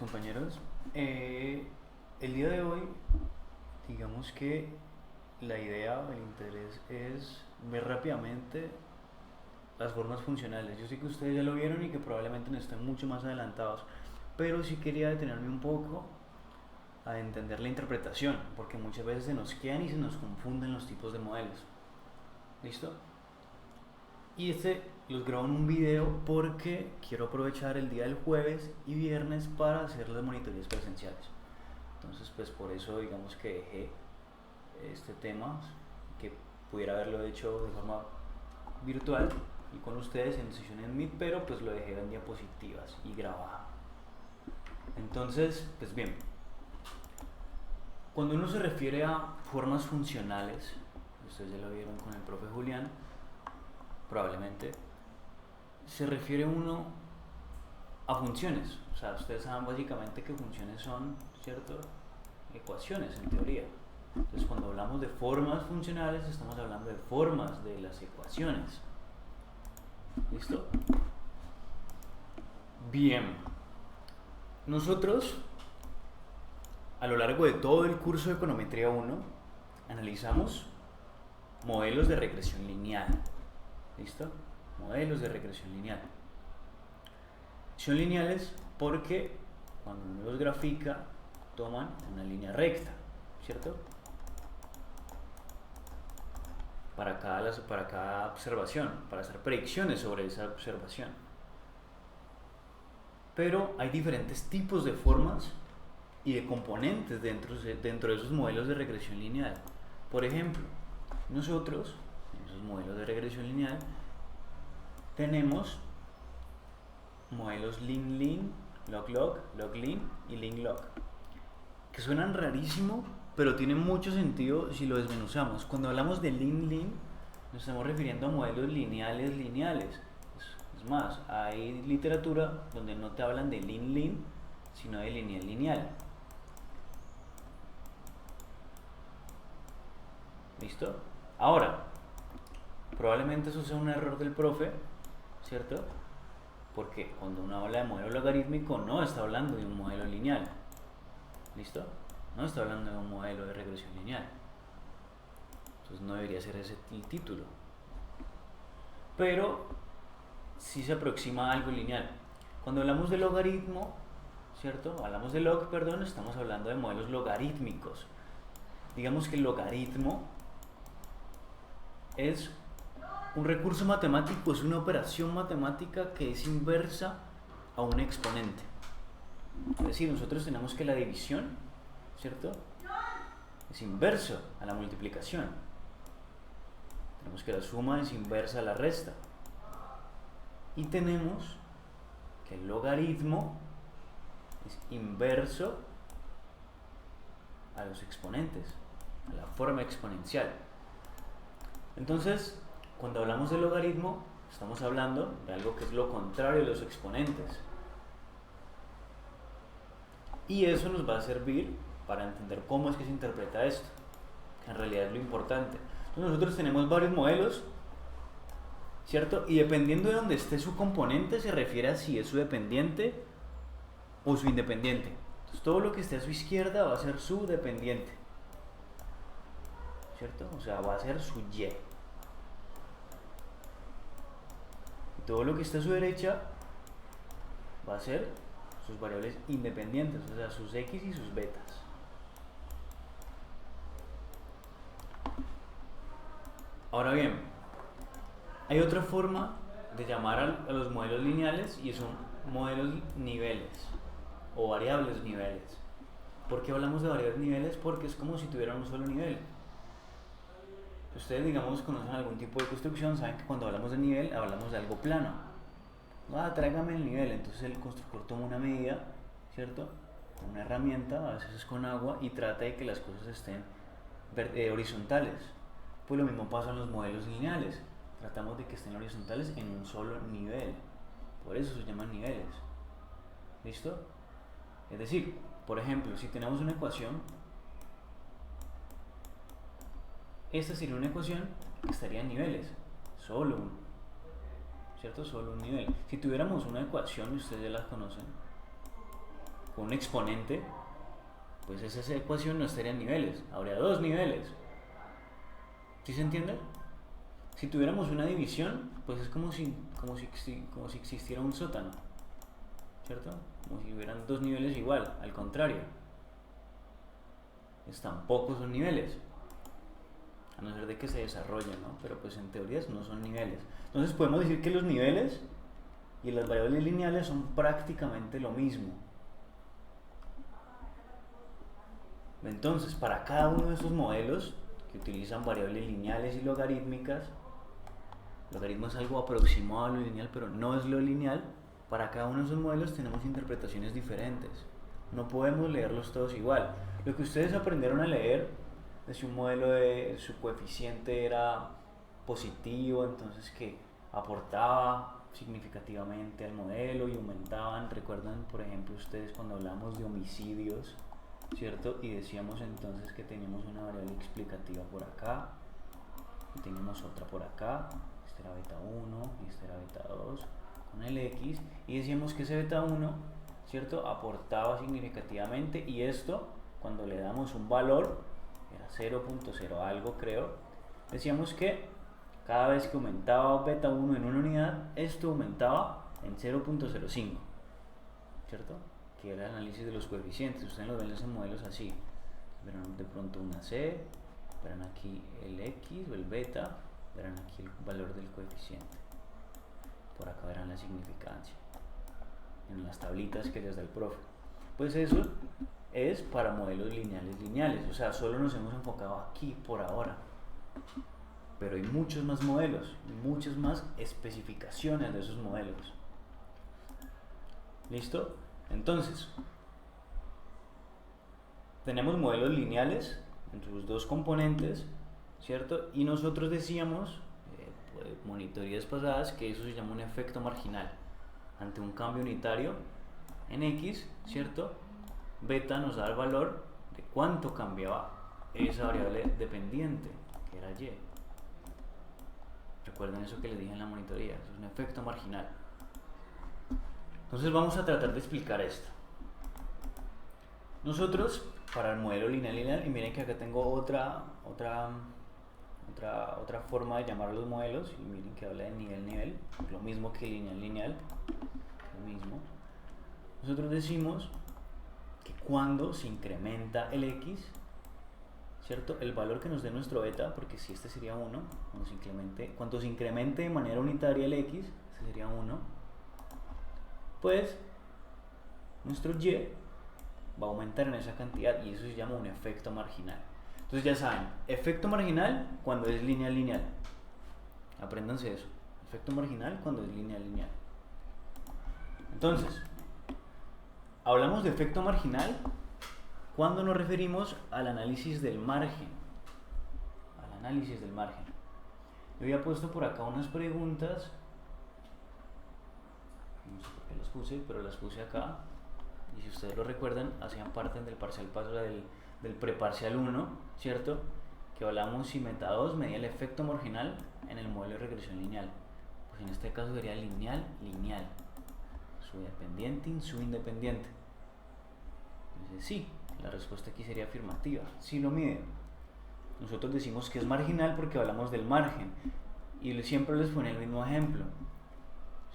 Compañeros, el día de hoy, digamos que la idea o el interés es ver rápidamente las formas funcionales. Yo sé que ustedes ya lo vieron y que probablemente no estén mucho más adelantados, pero sí quería detenerme un poco a entender la interpretación, porque muchas veces se nos quedan y se nos confunden los tipos de modelos. ¿Listo? Y los grabo en un video porque quiero aprovechar el día del jueves y viernes para hacer las monitorías presenciales. Entonces, pues por eso digamos que dejé este tema, que pudiera haberlo hecho de forma virtual y con ustedes en sesión en Meet, pero pues lo dejé en diapositivas y grabado. Entonces, pues bien, cuando uno se refiere a formas funcionales, ustedes ya lo vieron con el profe Julián, probablemente, se refiere uno a funciones. O sea, ustedes saben básicamente que funciones son, ¿cierto? Ecuaciones en teoría. Entonces, cuando hablamos de formas funcionales, estamos hablando de formas de las ecuaciones. ¿Listo? Bien. Nosotros, a lo largo de todo el curso de Econometría 1, analizamos modelos de regresión lineal. ¿Listo? Modelos de regresión lineal. Son lineales porque cuando uno los grafica, toman una línea recta, ¿cierto? Para cada observación, para hacer predicciones sobre esa observación. Pero hay diferentes tipos de formas y de componentes dentro de esos modelos de regresión lineal. Por ejemplo, nosotros, en esos modelos de regresión lineal, tenemos modelos lin-lin, log-log, log-lin y lin-log, que suenan rarísimo, pero tienen mucho sentido si lo desmenuzamos. Cuando hablamos de lin-lin, nos estamos refiriendo a modelos lineales lineales. Es más, hay literatura donde no te hablan de lin-lin, sino de lineal lineal. ¿Listo? Ahora, probablemente eso sea un error del profe, ¿cierto? Porque cuando uno habla de modelo logarítmico no está hablando de un modelo lineal. ¿Listo? No está hablando de un modelo de regresión lineal. Entonces no debería ser ese el título. Pero sí se aproxima a algo lineal. Cuando hablamos de logaritmo, ¿cierto? Hablamos de log, perdón, estamos hablando de modelos logarítmicos. Digamos que el logaritmo es un recurso matemático, es una operación matemática que es inversa a un exponente. Es decir, nosotros tenemos que la división, ¿cierto? Es inverso a la multiplicación. Tenemos que la suma es inversa a la resta. Y tenemos que el logaritmo es inverso a los exponentes, a la forma exponencial. Entonces, cuando hablamos de logaritmo, estamos hablando de algo que es lo contrario de los exponentes. Y eso nos va a servir para entender cómo es que se interpreta esto, que en realidad es lo importante. Entonces, nosotros tenemos varios modelos, ¿cierto? Y dependiendo de dónde esté su componente, se refiere a si es su dependiente o su independiente. Entonces, todo lo que esté a su izquierda va a ser su dependiente, ¿cierto? O sea, va a ser su Y. Y todo lo que esté a su derecha va a ser sus variables independientes, o sea, sus X y sus betas. Ahora bien, hay otra forma de llamar a los modelos lineales y son modelos niveles o variables niveles. ¿Por qué hablamos de variables niveles? Porque es como si tuvieran un solo nivel. Ustedes, digamos, conocen algún tipo de construcción, saben que cuando hablamos de nivel hablamos de algo plano. Tráigame el nivel. Entonces el constructor toma una medida, ¿cierto? Una herramienta, a veces es con agua, y trata de que las cosas estén horizontales. Pues lo mismo pasa en los modelos lineales. Tratamos de que estén horizontales en un solo nivel. Por eso se llaman niveles. ¿Listo? Es decir, por ejemplo, si tenemos una ecuación, esta sería una ecuación que estaría en niveles. Solo uno. ¿Cierto? Solo un nivel. Si tuviéramos una ecuación, y ustedes ya la conocen, con un exponente, pues esa ecuación no estaría en niveles, habría dos niveles. ¿Sí se entiende? Si tuviéramos una división, pues es como si existiera un sótano, ¿cierto? Como si hubieran dos niveles igual, al contrario. Pues tampoco son niveles, a no ser de que se desarrollen, ¿no? Pero pues en teoría no son niveles. Entonces podemos decir que los niveles y las variables lineales son prácticamente lo mismo. Entonces, para cada uno de esos modelos que utilizan variables lineales y logarítmicas, logaritmo es algo aproximado a lo lineal, pero no es lo lineal. Para cada uno de esos modelos tenemos interpretaciones diferentes. No podemos leerlos todos igual. Lo que ustedes aprendieron a leer de si un modelo de su coeficiente era positivo, entonces que aportaba significativamente al modelo y aumentaban. Recuerdan, por ejemplo, ustedes cuando hablamos de homicidios, ¿cierto? Y decíamos entonces que teníamos una variable explicativa por acá y teníamos otra por acá. Este era beta 1 y este era beta 2 con el X, y decíamos que ese beta 1, ¿cierto?, aportaba significativamente, y esto, cuando le damos un valor, era 0.0 algo creo, decíamos que cada vez que aumentaba beta 1 en una unidad, esto aumentaba en 0.05, ¿cierto?, que era el análisis de los coeficientes. Ustedes lo ven en esos modelos así, verán de pronto una C, verán aquí el X o el beta, verán aquí el valor del coeficiente, por acá verán la significancia en las tablitas que les da el profe. Pues eso es para modelos lineales, o sea, solo nos hemos enfocado aquí por ahora, pero hay muchos más modelos, muchas más especificaciones de esos modelos. ¿Listo? Entonces, tenemos modelos lineales en sus dos componentes, ¿cierto? Y nosotros decíamos, monitorías pasadas, que eso se llama un efecto marginal. Ante un cambio unitario en X, ¿cierto?, beta nos da el valor de cuánto cambiaba esa variable dependiente, que era Y. Recuerden eso que les dije en la monitoría, eso es un efecto marginal. Entonces vamos a tratar de explicar esto. Nosotros, para el modelo lineal, y miren que acá tengo otra forma de llamar a los modelos, y miren que habla de nivel, lo mismo que lineal, lo mismo. Nosotros decimos que cuando se incrementa el X, ¿cierto?, el valor que nos dé nuestro beta, porque si este sería 1, cuando se incremente de manera unitaria el X, este sería 1, pues nuestro Y va a aumentar en esa cantidad, y eso se llama un efecto marginal. Entonces ya saben, efecto marginal cuando es lineal. Apréndanse eso. Efecto marginal cuando es lineal. Entonces, hablamos de efecto marginal cuando nos referimos al análisis del margen. Yo había puesto por acá unas preguntas, no sé por qué las puse, pero las puse acá. Y si ustedes lo recuerdan, hacían parte del parcial paso del preparcial 1, ¿cierto? Que hablamos si meta 2 medía el efecto marginal en el modelo de regresión lineal. Pues en este caso sería lineal, su dependiente y su independiente. Entonces sí, la respuesta aquí sería afirmativa, sí lo mide. Nosotros decimos que es marginal porque hablamos del margen, y siempre les ponía el mismo ejemplo.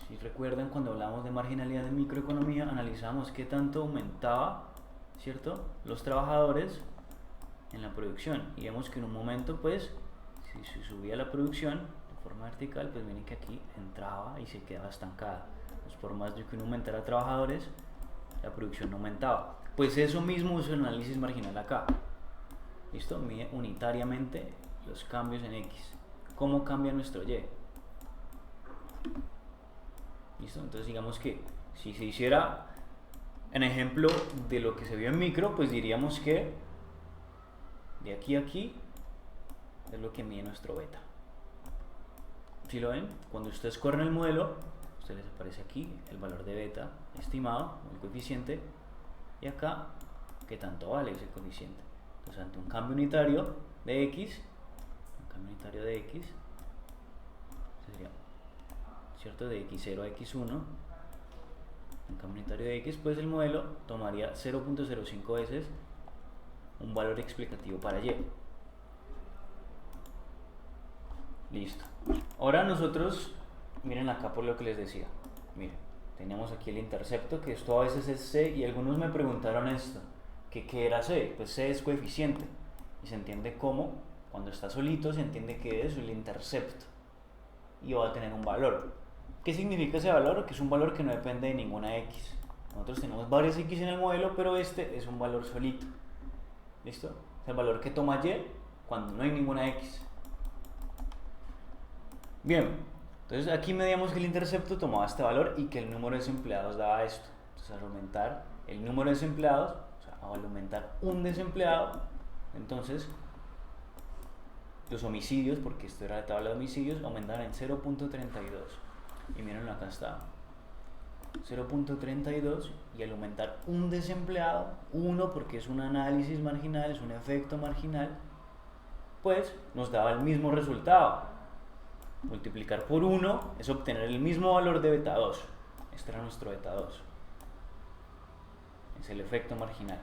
Si recuerdan, cuando hablamos de marginalidad en microeconomía, analizamos qué tanto aumentaba, ¿cierto?, los trabajadores en la producción, y vemos que en un momento, pues, si subía la producción de forma vertical, pues miren que aquí entraba y se quedaba estancada. Pues por más de que uno aumentara trabajadores, la producción no aumentaba. Pues eso mismo es el análisis marginal acá. ¿Listo? Mide unitariamente los cambios en X. ¿Cómo cambia nuestro Y? ¿Listo? Entonces digamos que si se hiciera en ejemplo de lo que se vio en micro, pues diríamos que de aquí a aquí es lo que mide nuestro beta. ¿Sí lo ven? Cuando ustedes corren el modelo, a ustedes les aparece aquí el valor de beta estimado, el coeficiente, y acá qué tanto vale ese coeficiente. Entonces ante un cambio unitario de X, sería, ¿cierto?, de X0 a X1, en campo unitario de x, pues el modelo tomaría 0.05 veces un valor explicativo para y. Listo. Ahora nosotros, miren acá por lo que les decía, miren, tenemos aquí el intercepto, que esto a veces es c, y algunos me preguntaron esto, que qué era c. Pues c es coeficiente, y se entiende como, cuando está solito, se entiende que es el intercepto, y va a tener un valor. ¿Qué significa ese valor? Que es un valor que no depende de ninguna x. Nosotros tenemos varias x en el modelo, pero este es un valor solito. ¿Listo? Es el valor que toma y cuando no hay ninguna x. Bien, entonces aquí medíamos que el intercepto tomaba este valor y que el número de desempleados daba esto. Entonces al aumentar el número de desempleados, o sea, al aumentar un desempleado, entonces los homicidios, porque esto era la tabla de homicidios, aumentaban en 0.32. Y miren, acá está 0.32, y al aumentar un desempleado, 1, porque es un análisis marginal, es un efecto marginal, pues nos daba el mismo resultado. Multiplicar por 1 es obtener el mismo valor de beta 2. Este era nuestro beta 2. Es el efecto marginal.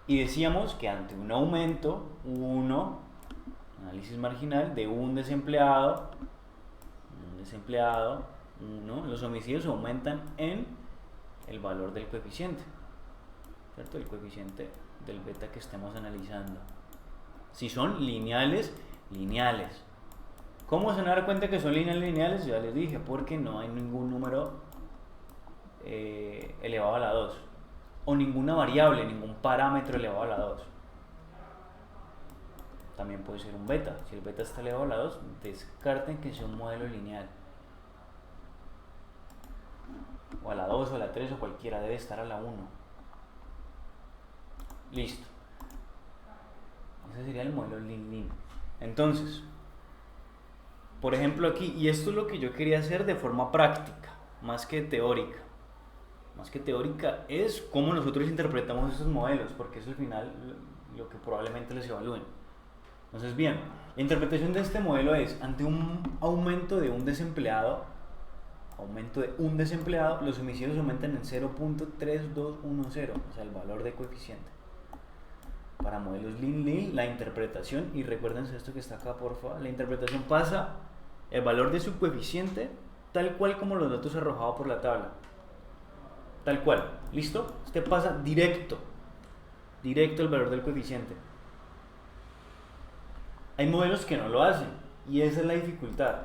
Y decíamos que ante un aumento, 1, análisis marginal, de un desempleado, 1, los homicidios aumentan en el valor del coeficiente, ¿cierto? El coeficiente del beta que estemos analizando. Si son lineales, lineales. ¿Cómo se van a dar cuenta que son lineales? Ya les dije, porque no hay ningún número elevado a la 2, o ninguna variable, ningún parámetro elevado a la 2. También puede ser un beta. Si el beta está elevado a la 2, descarten que sea un modelo lineal. O a la 2 o a la 3 o cualquiera, debe estar a la 1. Listo. Ese sería el modelo Lin-Lin. Entonces, por ejemplo aquí, y esto es lo que yo quería hacer de forma práctica, más que teórica. Más que teórica es cómo nosotros interpretamos esos modelos, porque es al final lo que probablemente les evalúen. Entonces, bien, la interpretación de este modelo es, ante un aumento de un desempleado, los homicidios aumentan en 0.3210, o sea, el valor de coeficiente. Para modelos Lin-Lin, la interpretación, y recuérdense esto que está acá, porfa, la interpretación pasa el valor de su coeficiente tal cual como los datos arrojados por la tabla. Tal cual, ¿listo? Este pasa directo el valor del coeficiente. Hay modelos que no lo hacen, y esa es la dificultad.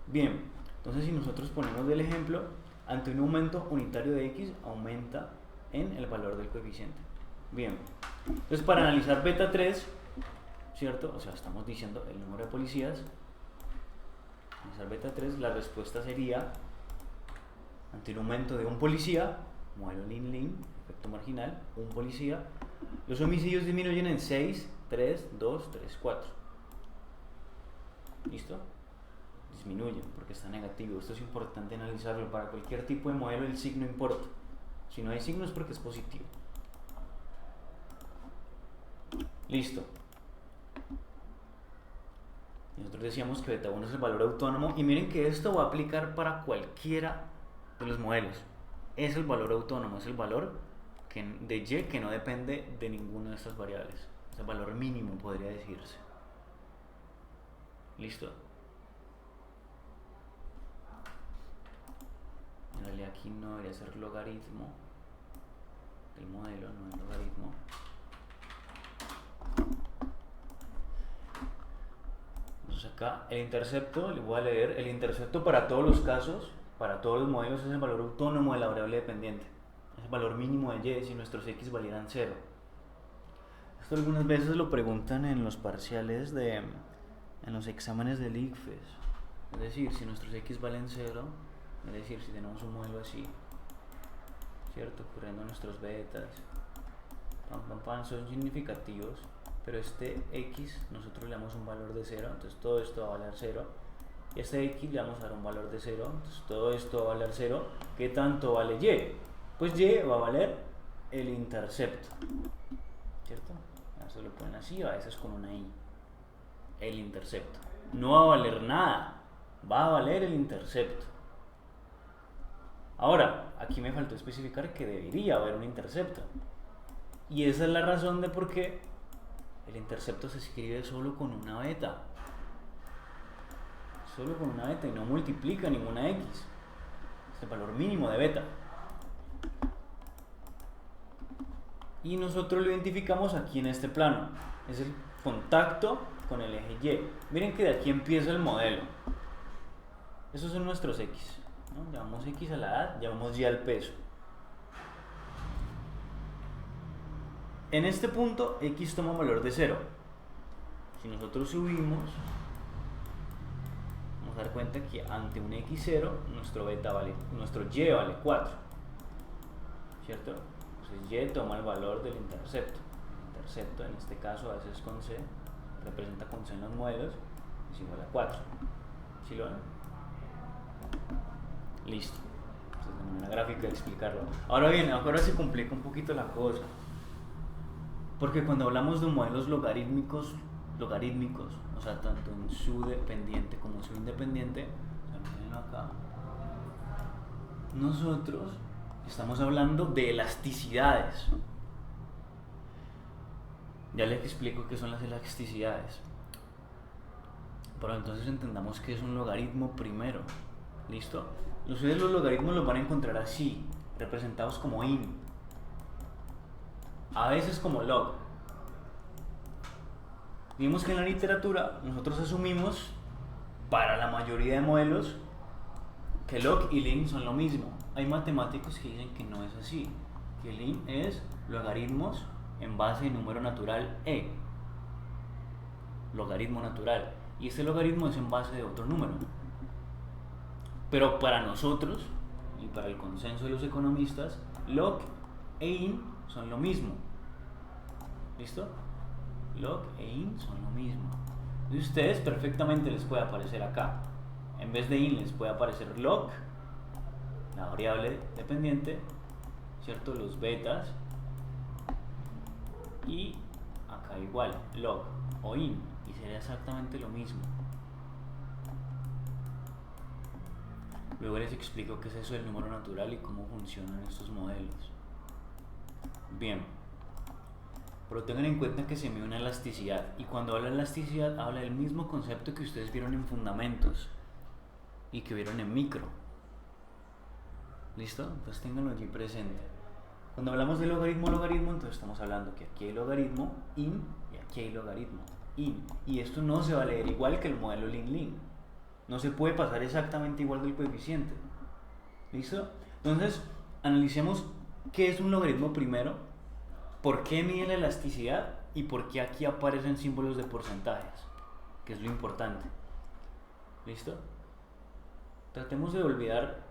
Bien, entonces si nosotros ponemos el ejemplo, ante un aumento unitario de x, aumenta en el valor del coeficiente. Bien, entonces para analizar beta 3, ¿cierto? O sea, estamos diciendo el número de policías. Analizar beta 3, la respuesta sería, ante un aumento de un policía, modelo Lin-Lin, efecto marginal, un policía, los homicidios disminuyen en 6, 3, 2, 3, 4. ¿Listo? Disminuyen porque está negativo. Esto es importante analizarlo. Para cualquier tipo de modelo el signo importa. Si no hay signo es porque es positivo. Listo. Nosotros decíamos que beta 1 es el valor autónomo, y miren que esto va a aplicar para cualquiera de los modelos. Es el valor autónomo, es el valor de y que no depende de ninguna de estas variables. Es el valor mínimo, podría decirse. Listo. En realidad aquí no debería ser logaritmo del modelo, no es logaritmo. Entonces acá el intercepto, le voy a leer, el intercepto para todos los casos, para todos los modelos, es el valor autónomo de la variable dependiente. Es el valor mínimo de y si nuestros x valieran 0. Esto algunas veces lo preguntan en los parciales en los exámenes del ICFES. Es decir, si nuestros x valen 0, es decir, si tenemos un modelo así, ¿cierto? Ocurriendo nuestros betas, son significativos, pero este x nosotros le damos un valor de 0, entonces todo esto va a valer 0. Y a este x le vamos a dar un valor de 0, entonces todo esto va a valer 0. ¿Qué tanto vale y? Pues y va a valer el intercepto, ¿cierto? Eso lo ponen así, a veces con una i. El intercepto. No va a valer nada, va a valer el intercepto. Ahora, aquí me faltó especificar que debería haber un intercepto. Y esa es la razón de por qué el intercepto se escribe solo con una beta. Solo con una beta y no multiplica ninguna x. Es el valor mínimo de beta. Y nosotros lo identificamos aquí en este plano. Es el contacto con el eje Y. Miren que de aquí empieza el modelo. Esos son nuestros x, ¿no? Llamamos x a la edad, llamamos y al peso. En este punto x toma valor de 0. Si nosotros subimos, vamos a dar cuenta que ante un x0 nuestro y vale 4, ¿cierto? Entonces y toma el valor del intercepto. El intercepto en este caso a veces con c, representa con c en los modelos, es igual a 4. ¿Sí lo ven? Listo. Esta es una manera gráfica de explicarlo. Ahora bien, ahora se complica un poquito la cosa. Porque cuando hablamos de modelos logarítmicos, o sea, tanto en su dependiente como en su independiente, acá, nosotros estamos hablando de elasticidades. Ya les explico qué son las elasticidades. Pero entonces entendamos que es un logaritmo primero. ¿Listo? Ustedes los logaritmos los van a encontrar así, representados como in, a veces como log. Vimos que en la literatura nosotros asumimos, para la mayoría de modelos, que log y lin son lo mismo. Hay matemáticos que dicen que no es así, que lin es logaritmos en base de número natural e, logaritmo natural, y este logaritmo es en base de otro número. Pero para nosotros, y para el consenso de los economistas, log e in son lo mismo. ¿Listo? Log e in son lo mismo. Y ustedes perfectamente les puede aparecer acá. En vez de in les puede aparecer log, la variable dependiente, ¿cierto? Los betas. Y acá igual, log o in. Y sería exactamente lo mismo. Luego les explico qué es eso del número natural y cómo funcionan estos modelos. Bien, pero tengan en cuenta que se mide una elasticidad, y cuando habla de elasticidad habla del mismo concepto que ustedes vieron en fundamentos y que vieron en micro. ¿Listo? Entonces ténganlo allí presente. Cuando hablamos de logaritmo, entonces estamos hablando que aquí hay logaritmo in y aquí hay logaritmo in, y esto no se va a leer igual que el modelo lin-lin. No se puede pasar exactamente igual del coeficiente. ¿Listo? Entonces, analicemos qué es un logaritmo primero, por qué mide la elasticidad y por qué aquí aparecen símbolos de porcentajes, que es lo importante. ¿Listo? Tratemos de olvidar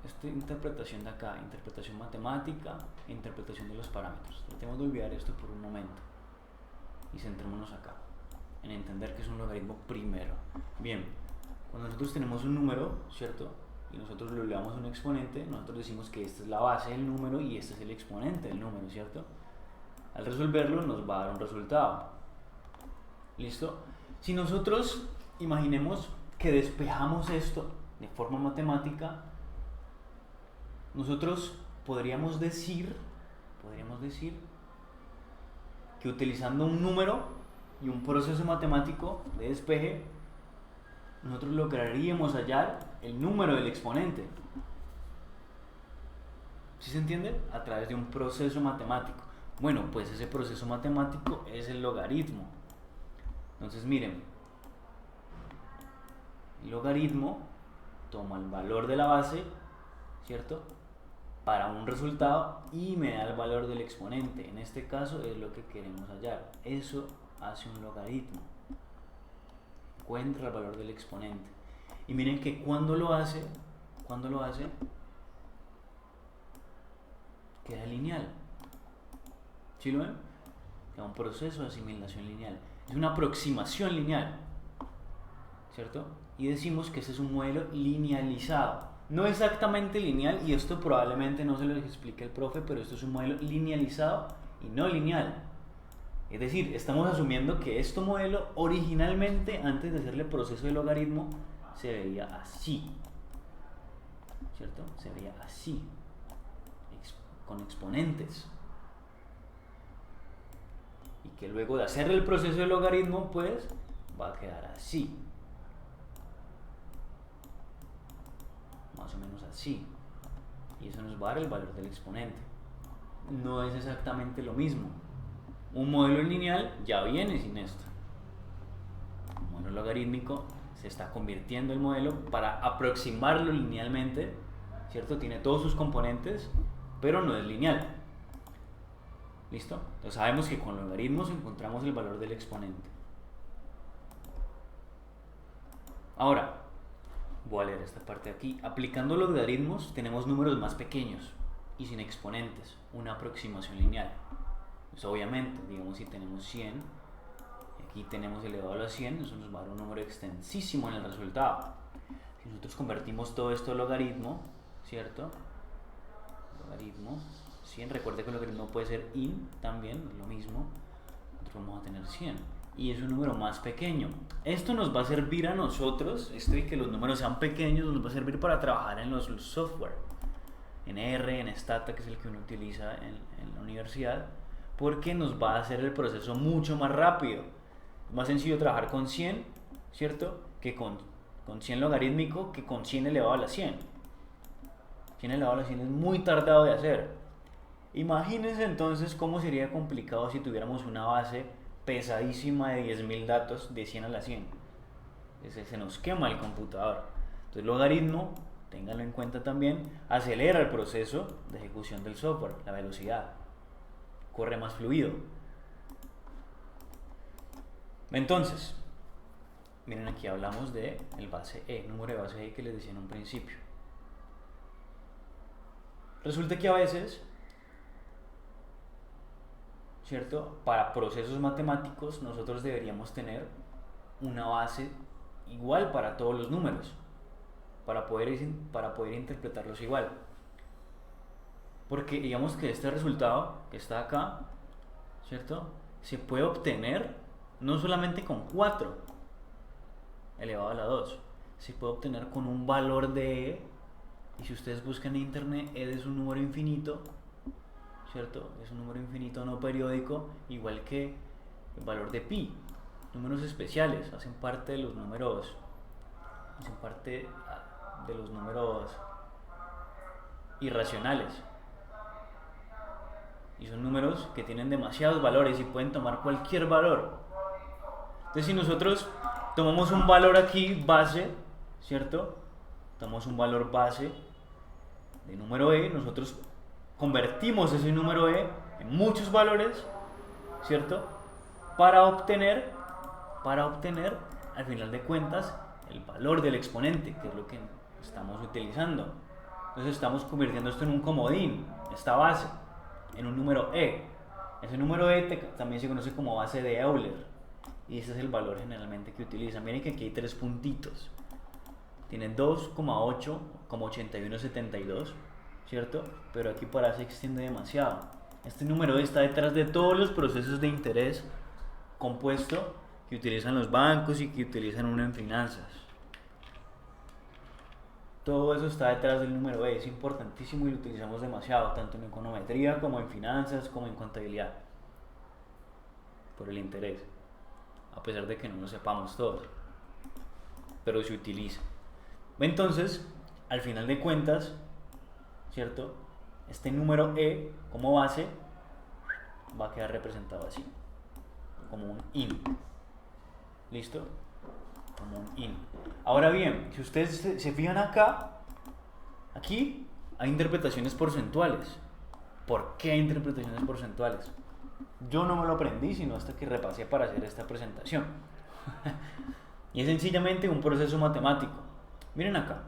esta interpretación de acá, interpretación matemática e interpretación de los parámetros. Tratemos de olvidar esto por un momento y centrémonos acá, en entender que es un logaritmo primero. Bien, cuando nosotros tenemos un número, ¿cierto? Y nosotros lo elevamos a un exponente, nosotros decimos que esta es la base del número y este es el exponente del número, ¿cierto? Al resolverlo nos va a dar un resultado. ¿Listo? Si nosotros imaginemos que despejamos esto de forma matemática, nosotros podríamos decir que utilizando un número y un proceso matemático de despeje, nosotros lograríamos hallar el número del exponente. ¿Sí se entiende? A través de un proceso matemático. Bueno, pues ese proceso matemático es el logaritmo. Entonces miren, el logaritmo toma el valor de la base, ¿cierto?, para un resultado y me da el valor del exponente. En este caso es lo que queremos hallar. Eso hace un logaritmo. Encuentra el valor del exponente. Y miren que cuando lo hace, queda lineal. ¿Sí lo ven? Queda un proceso de asimilación lineal. Es una aproximación lineal, ¿cierto? Y decimos que ese es un modelo linealizado. No exactamente lineal, y esto probablemente no se lo explique el profe, pero esto es un modelo linealizado y no lineal. Es decir, estamos asumiendo que este modelo originalmente, antes de hacerle proceso de logaritmo, se veía así. ¿cierto? Se vería así, con exponentes. Y que luego de hacer el proceso de logaritmo, pues, va a quedar así. Más o menos así. Y eso nos va a dar el valor del exponente. No es exactamente lo mismo. Un modelo lineal ya viene sin esto. Un modelo logarítmico se está convirtiendo el modelo para aproximarlo linealmente, ¿cierto? Tiene todos sus componentes, pero no es lineal. ¿Listo? Entonces sabemos que con logaritmos encontramos el valor del exponente. Ahora, voy a leer esta parte de aquí. Aplicando logaritmos tenemos números más pequeños y sin exponentes, una aproximación lineal. Pues obviamente, digamos si tenemos 100, y aquí tenemos elevado a la 100, eso nos va a dar un número extensísimo en el resultado. Si nosotros convertimos todo esto a logaritmo, ¿cierto? Logaritmo 100, recuerde que el logaritmo puede ser in también, lo mismo. Nosotros vamos a tener 100 y es un número más pequeño. Esto nos va a servir a nosotros, esto de que los números sean pequeños nos va a servir para trabajar en los software, en R, en Stata, que es el que uno utiliza en la universidad, porque nos va a hacer el proceso mucho más rápido. Es más sencillo trabajar con 100, ¿cierto? Que con 100 logarítmico que con 100 elevado a la 100. 100 elevado a la 100 es muy tardado de hacer. Imagínense entonces cómo sería complicado si tuviéramos una base pesadísima de 10.000 datos de 100 a la 100. Se nos quema el computador. Entonces, logaritmo, ténganlo en cuenta también, acelera el proceso de ejecución del software, la velocidad, corre más fluido. Entonces, miren, aquí hablamos de el base E, número de base E que les decía en un principio. Resulta que a veces, ¿cierto? Para procesos matemáticos nosotros deberíamos tener una base igual para todos los números, para poder interpretarlos igual. Porque digamos que este resultado que está acá, ¿cierto? Se puede obtener no solamente con 4 elevado a la 2, se puede obtener con un valor de E, y si ustedes buscan en internet, E es un número infinito, ¿cierto? Es un número infinito no periódico, igual que el valor de pi. Números especiales hacen parte de los números, irracionales, y son números que tienen demasiados valores y pueden tomar cualquier valor. Entonces, si nosotros tomamos un valor aquí base, ¿cierto? Tomamos un valor base de número E, nosotros convertimos ese número E en muchos valores, ¿cierto? Para obtener al final de cuentas el valor del exponente, que es lo que estamos utilizando. Entonces estamos convirtiendo esto en un comodín, esta base, en un número E. Ese número E también se conoce como base de Euler, y ese es el valor generalmente que utilizan. Miren que aquí hay 3 puntitos. Tiene 2,8,8172, ¿cierto? Pero aquí para se extiende demasiado. Este número está detrás de todos los procesos de interés compuesto que utilizan los bancos y que utilizan uno en finanzas. Todo eso está detrás del número E, es importantísimo y lo utilizamos demasiado, tanto en econometría como en finanzas, como en contabilidad, por el interés, a pesar de que no lo sepamos todos, pero se utiliza. Entonces, al final de cuentas, ¿cierto? Este número E como base va a quedar representado así, como un in. ¿Listo? Como un in. Ahora bien, si ustedes se fijan acá, aquí hay interpretaciones porcentuales. ¿Por qué hay interpretaciones porcentuales? Yo no me lo aprendí sino hasta que repasé para hacer esta presentación. Y es sencillamente un proceso matemático. Miren acá.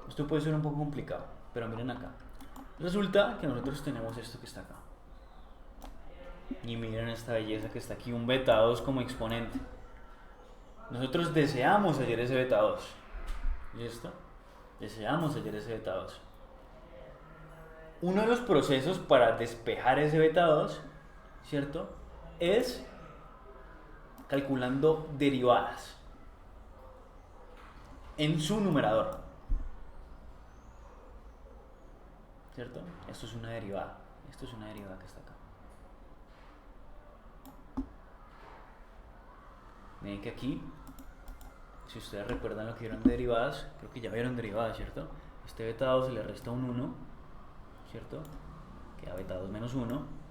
Esto puede ser un poco complicado, pero miren acá. Resulta que nosotros tenemos esto que está acá. Y miren esta belleza que está aquí, un beta 2 como exponente. Nosotros deseamos hallar ese beta 2. ¿Listo? Deseamos hallar ese beta 2. Uno de los procesos para despejar ese beta 2, ¿cierto? Es calculando derivadas en su numerador. ¿cierto? Esto es una derivada. Esto es una derivada que está acá. Miren que aquí, si ustedes recuerdan lo que vieron de derivadas, creo que ya vieron derivadas, ¿cierto? Este beta 2 se le resta un 1, ¿cierto? Queda beta 2 menos 1.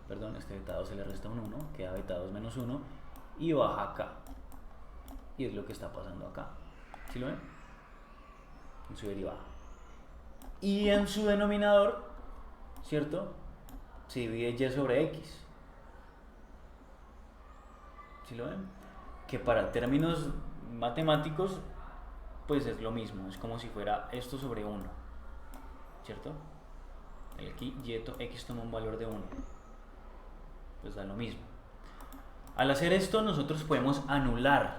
Perdón, este beta 2 se le resta un 1, queda beta 2 menos 1 y baja acá. Y es lo que está pasando acá. ¿Sí lo ven? En su derivada. Y en su denominador, ¿cierto? Se divide y sobre x. ¿Sí lo ven? Que para términos matemáticos, pues es lo mismo. Es como si fuera esto sobre 1. ¿Cierto? Aquí x toma un valor de 1. Pues da lo mismo. Al hacer esto, nosotros podemos anular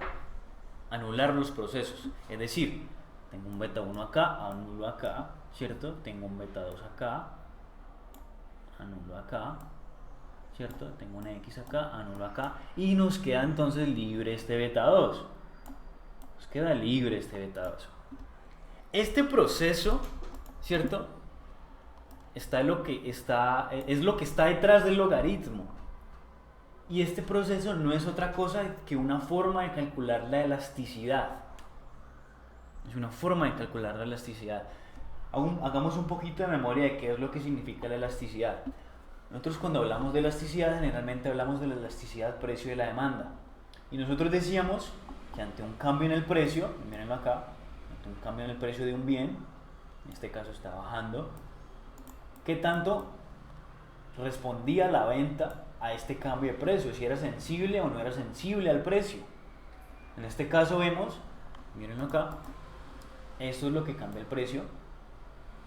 los procesos. Es decir, tengo un beta 1 acá, anulo acá, ¿cierto? Tengo un beta 2 acá, anulo acá, ¿cierto? Tengo una x acá, anulo acá, y nos queda entonces libre este beta 2. Nos queda libre este beta 2. Este proceso, ¿cierto? Es lo que está detrás del logaritmo. Y este proceso no es otra cosa que una forma de calcular la elasticidad. Es una forma de calcular la elasticidad. Hagamos un poquito de memoria de qué es lo que significa la elasticidad. Nosotros cuando hablamos de elasticidad generalmente hablamos de la elasticidad precio de la demanda. Y nosotros decíamos que ante un cambio en el precio, miren acá, ante un cambio en el precio de un bien, en este caso está bajando, ¿qué tanto respondía la venta a este cambio de precio? Si era sensible o no era sensible al precio. En este caso vemos, mírenlo acá, esto es lo que cambia el precio,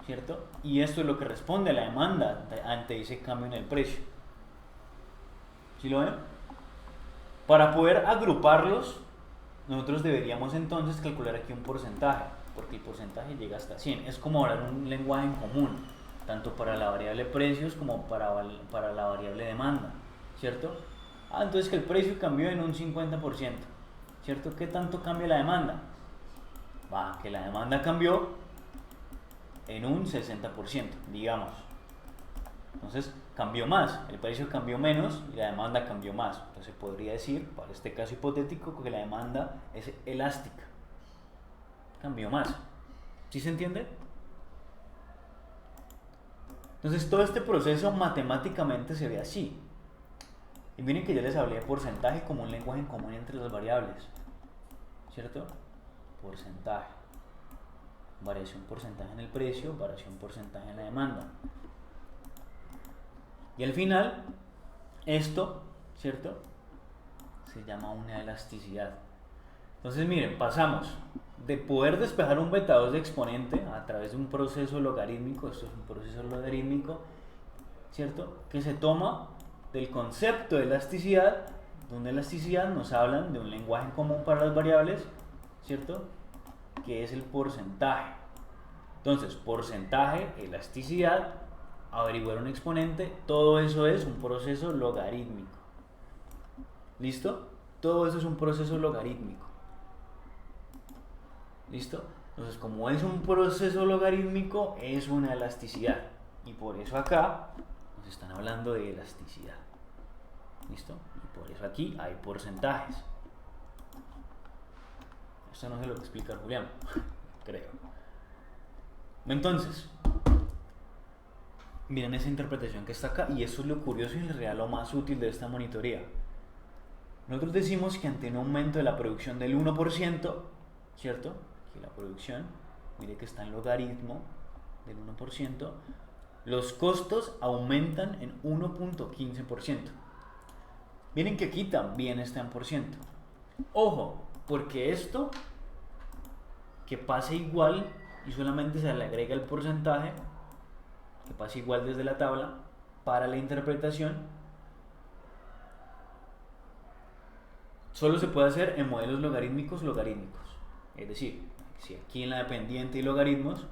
¿cierto? Y esto es lo que responde a la demanda ante ese cambio en el precio. ¿Sí lo ven? Para poder agruparlos, nosotros deberíamos entonces calcular aquí un porcentaje, porque el porcentaje llega hasta 100. Es como hablar un lenguaje en común, tanto para la variable precios como para la variable demanda, ¿cierto? Entonces que el precio cambió en un 50%, ¿cierto? ¿Qué tanto cambia la demanda? Que la demanda cambió en un 60%, digamos. Entonces cambió más, el precio cambió menos y la demanda cambió más. Entonces podría decir, para este caso hipotético, que la demanda es elástica. Cambió más. ¿Sí se entiende? Entonces todo este proceso matemáticamente se ve así. Y miren que yo les hablé de porcentaje como un lenguaje en común entre las variables, ¿cierto? Porcentaje. Variación porcentaje en el precio, variación porcentaje en la demanda. Y al final, esto, ¿cierto? Se llama una elasticidad. Entonces miren, pasamos de poder despejar un beta 2 de exponente a través de un proceso logarítmico, esto es un proceso logarítmico, ¿cierto? Que se toma del concepto de elasticidad, donde elasticidad nos hablan de un lenguaje común para las variables, ¿cierto? Que es el porcentaje. Entonces, porcentaje, elasticidad, averiguar un exponente, todo eso es un proceso logarítmico. ¿Listo? Todo eso es un proceso logarítmico. ¿Listo? Entonces, como es un proceso logarítmico, es una elasticidad. Y por eso acá nos están hablando de elasticidad. ¿Listo? Y por eso aquí hay porcentajes. Esto no se lo que explica Julián, creo. Entonces, miren esa interpretación que está acá, y eso es lo curioso y en realidad lo más útil de esta monitoría. Nosotros decimos que ante un aumento de la producción del 1%, ¿cierto? Que la producción, mire que está en logaritmo del 1%, los costos aumentan en 1.15%. Miren que aquí también está en por ciento. Ojo, porque esto que pase igual y solamente se le agrega el porcentaje, que pase igual desde la tabla, para la interpretación, solo se puede hacer en modelos logarítmicos. Es decir, si aquí en la dependiente hay logaritmos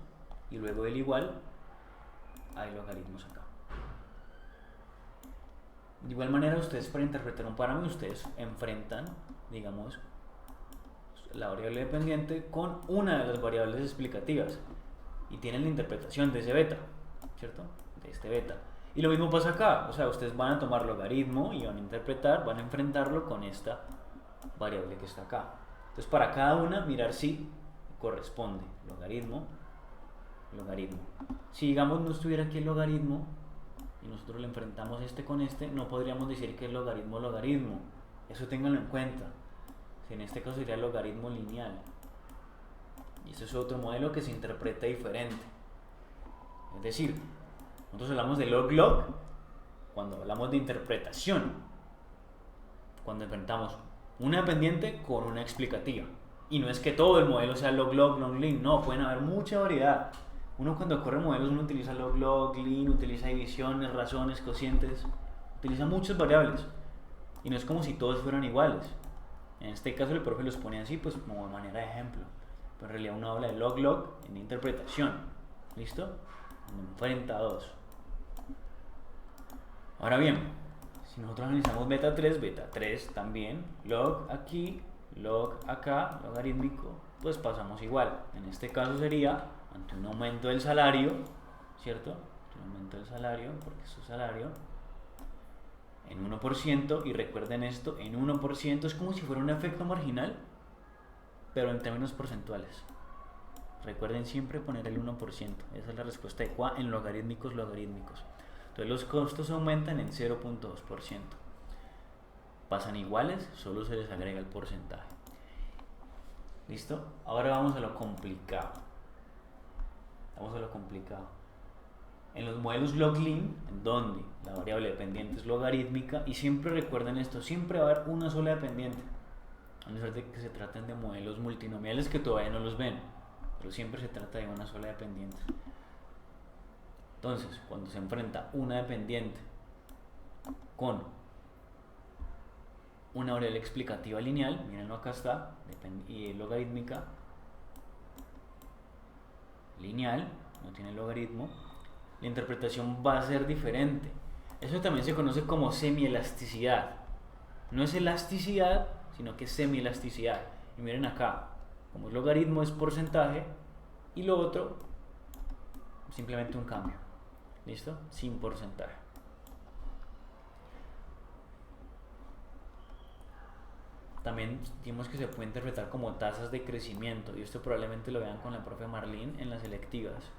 y luego del igual hay logaritmos acá. De igual manera, ustedes para interpretar un parámetro, ustedes enfrentan, digamos, la variable dependiente con una de las variables explicativas y tienen la interpretación de ese beta. ¿cierto? De este beta. Y lo mismo pasa acá, o sea, ustedes van a tomar logaritmo y van a interpretar, van a enfrentarlo con esta variable que está acá. Entonces, para cada una, mirar si corresponde logaritmo, logaritmo. Si digamos no estuviera aquí el logaritmo y nosotros le enfrentamos este con este, no podríamos decir que es logaritmo logaritmo. Eso ténganlo en cuenta. Si en este caso sería logaritmo lineal. Y este es otro modelo que se interpreta diferente. Es decir, nosotros hablamos de log-log cuando hablamos de interpretación. Cuando enfrentamos una dependiente con una explicativa. Y no es que todo el modelo sea log-log, long-lin. No, pueden haber mucha variedad. Uno cuando corre modelos, uno utiliza log-log, lin, utiliza divisiones, razones, cocientes. Utiliza muchas variables. Y no es como si todos fueran iguales. En este caso el profe los pone así, pues como de manera de ejemplo. Pero en realidad uno habla de log-log en interpretación. ¿Listo? Enfrenta a dos. Ahora bien, si nosotros analizamos beta 3 también, log aquí, log acá, logarítmico, pues pasamos igual. En este caso sería ante un aumento del salario, ¿cierto? Ante un aumento del salario, porque es su salario, en 1%, y recuerden esto, en 1% es como si fuera un efecto marginal, pero en términos porcentuales. Recuerden siempre poner el 1%, esa es la respuesta adecuada en logarítmicos logarítmicos. Entonces los costos aumentan en 0.2%. Pasan iguales, solo se les agrega el porcentaje. ¿Listo? Ahora vamos a lo complicado. Vamos a lo complicado. En los modelos log-lin, en donde la variable dependiente es logarítmica, y siempre recuerden esto, siempre va a haber una sola dependiente. A no ser de que se traten de modelos multinomiales que todavía no los ven, pero siempre se trata de una sola dependiente. Entonces, cuando se enfrenta una dependiente con una variable explicativa lineal, mírenlo acá está, y logarítmica, lineal, no tiene logaritmo, la interpretación va a ser diferente. Eso también se conoce como semielasticidad. No es elasticidad, sino que es semielasticidad. Y miren acá, como el logaritmo es porcentaje y lo otro simplemente un cambio. ¿Listo? Sin porcentaje. También dijimos que se puede interpretar como tasas de crecimiento, y esto probablemente lo vean con la profe Marlene en las selectivas.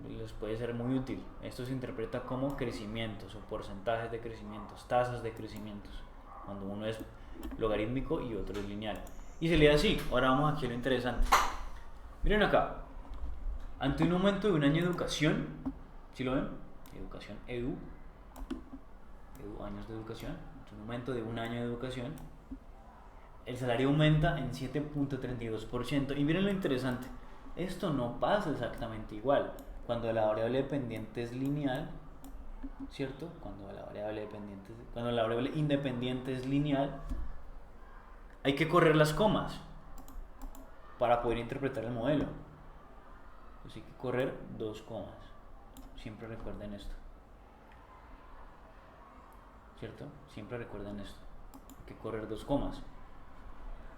Les puede ser muy útil. Esto se interpreta como crecimientos o porcentajes de crecimientos, tasas de crecimientos, cuando uno es logarítmico y otro es lineal. Y se lee así. Ahora vamos aquí a lo interesante. Miren acá. Ante un aumento de un año de educación, ¿sí lo ven? Educación, años de educación. Ante un aumento de un año de educación, el salario aumenta en 7.32%. Y miren lo interesante. Esto no pasa exactamente igual. Cuando la variable dependiente es lineal, ¿cierto? Cuando la variable independiente es lineal, hay que correr las comas para poder interpretar el modelo. Entonces hay que correr dos comas. Siempre recuerden esto. ¿Cierto? Siempre recuerden esto. Hay que correr dos comas.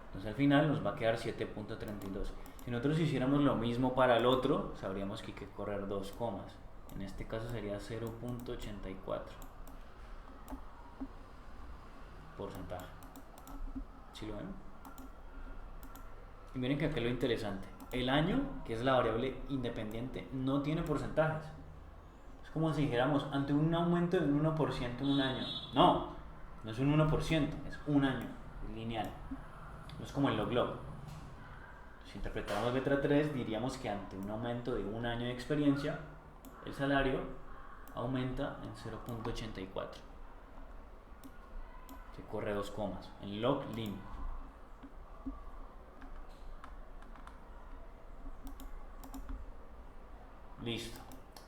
Entonces al final nos va a quedar 7.32. Si nosotros hiciéramos lo mismo para el otro, sabríamos que hay que correr dos comas. En este caso sería 0.84 porcentaje. ¿Sí lo ven? Y miren que acá lo interesante. El año, que es la variable independiente, no tiene porcentajes. Es como si dijéramos ante un aumento de un 1% en un año. No, no es un 1%, es un año, es lineal. No es como el log-log. Si interpretamos beta 3, diríamos que ante un aumento de un año de experiencia, el salario aumenta en 0.84. Se corre dos comas, en log-lin. Listo.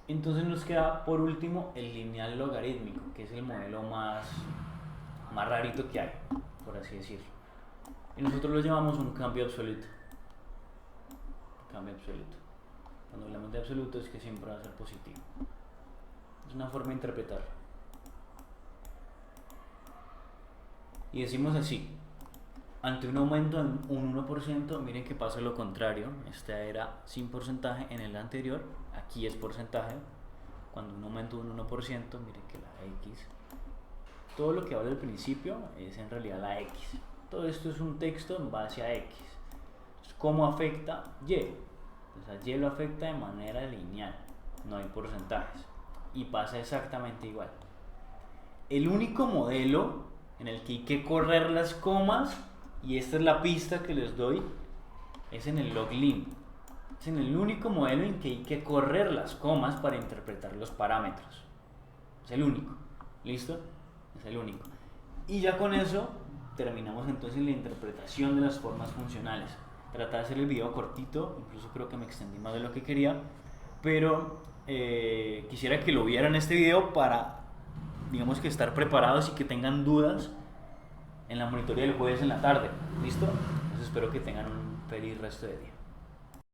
Entonces nos queda por último el lineal logarítmico, que es el modelo más rarito que hay, por así decirlo. Y nosotros lo llamamos un cambio absoluto. Cambio absoluto. Cuando hablamos de absoluto es que siempre va a ser positivo. Es una forma de interpretarlo. Y decimos así: ante un aumento en un 1%, miren que pasa lo contrario. Esta era sin porcentaje en el anterior. aquí es porcentaje, cuando uno aumenta un 1%, mire que la X, todo lo que habla al principio es en realidad la X. Todo esto es un texto en base a X. Entonces, ¿cómo afecta Y? O sea, Y lo afecta de manera lineal, no hay porcentajes. Y pasa exactamente igual. El único modelo en el que hay que correr las comas, y esta es la pista que les doy, es en el log-lim. Es en el único modelo en que hay que correr las comas para interpretar los parámetros. Es el único. ¿Listo? Es el único. Y ya con eso terminamos entonces la interpretación de las formas funcionales. Traté de hacer el video cortito, incluso creo que me extendí más de lo que quería, pero quisiera que lo vieran este video para, digamos, que estar preparados y que tengan dudas en la monitoría del jueves en la tarde. ¿Listo? Entonces espero que tengan un feliz resto de día.